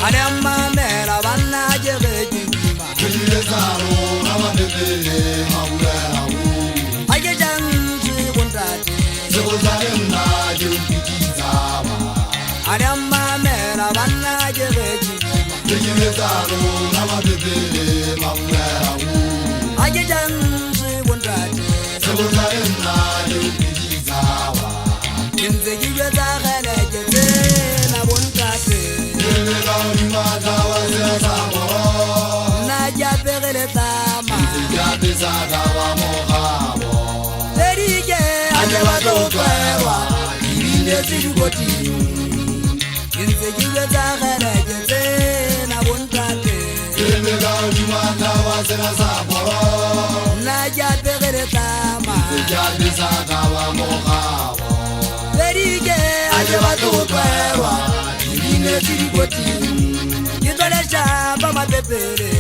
Adamma mera vanna jegeji Kilesaro namadele maulawu Aje janji wondati Zozarem na jumpikizama Adamma mera vanna jegeji Kilesaro namadele maulawu Aje janji wondati Zozarem na jumpikizama Kinze jiwe zagale jete na wondati Naja pegele tama Terige aje watokwewa Ibinde zirugoti Kinze jiwe zagale jete na wondati Naja pegele tama Terige aje watokwewa Ibinde zirugoti Yitole shamba mapepele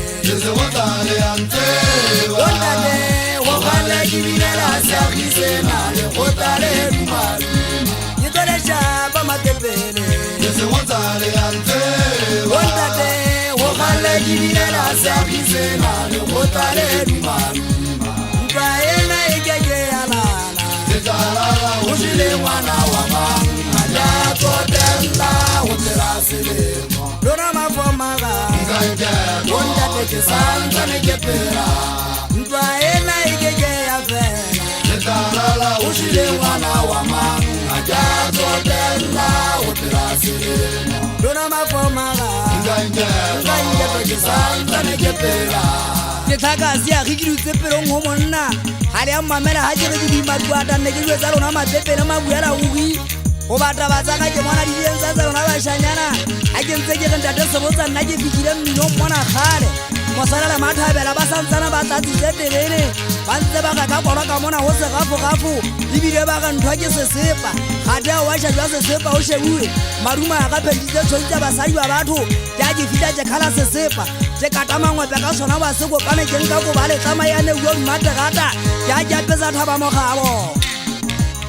Ondade wakala jibile la sakise na le kotale rumaru Yitole shamba mapepele Ondade wakala jibile la sakise na le kotale rumaru Mkaena igeje alala Ushile wana wama Ajatotela uterasile Dona mafomaga Wonda teke santa nekepera Mtwaela igeje ya fena Ushile wana wa mangu Ajatotela uterasile Dona mafomaga Wonda teke santa nekepera Netakazi ya hikiru tepero ngomona Hali ya mamela hajere jidi maduata Nekirwe zalo na matepele maguyala ugi Obata bazanga je mwana diyenza zalo na bashanyana Agentsege ndade soboza naje fikire mino mwana khale Mosala la mathabela basantsana batsatsi zetelele Bantse baka ka kwala ka mona hose gafu Ibile baka nthwaje sesepa Khada wa sha jwa sesepa o shebuwe Maruma ka pheditse tshotsa basadi ba batho ya di fita je khala sesepa je katama ngwe ka sona ba sego kana ke nka go bale tsamayane go matagata ya ja pesa thaba mo gabo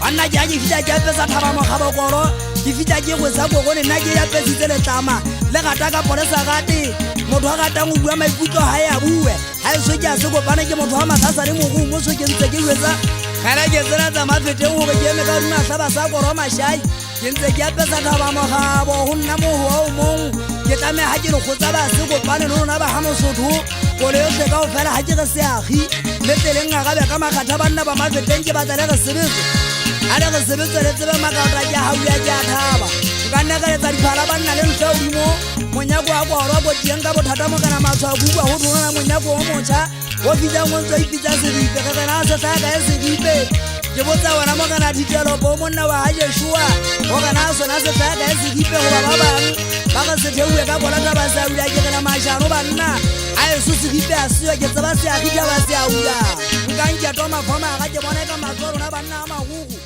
Anna jaji fita jape sa thaba mo gabo koro di fita je go sa go ne na ke ya pesitse le tama le gata ka polesa gate motho ga ta ngubua maikutlo ha ya buwe ha e soja se go bana ke motho wa mathasa le mogu mo so ke ntse ke wetsa kana ke tsena tsa mafete go be ke me ka runa hlaba sa koro mashai ke ntse ke ya pesa thaba mo gabo ho nna mo ho mong ke tame ha ke re go tsa ba se go bana no na ba ha mo sotho go le se ka o fela ha ke re se agi le teleng ga be ka makgatha banna ba mafeteng ke batla le re sebetsa Ada ke sebetsa le tsebe makata ya hau ya ja thaba ka nna ka letsa diphala banna le ntse odimo monyako wa kwa bo tieng ka bothata mo kana matshwa bua ho tona monyako o motsha o fitsa mo ntse ipitsa se dipe ka kana se sa ka se dipe ke botsa wana mo kana ditelo bo monna wa ha Yeshua o kana sona se sa ka se dipe go ba bang ba ka se thewe ka bona ka ba sa ula ke kana mashano banna a Yesu se dipe a se ke tsaba se a gita ba se a ula nka ntja toma foma ga ke bona ka matsoro na banna a magugu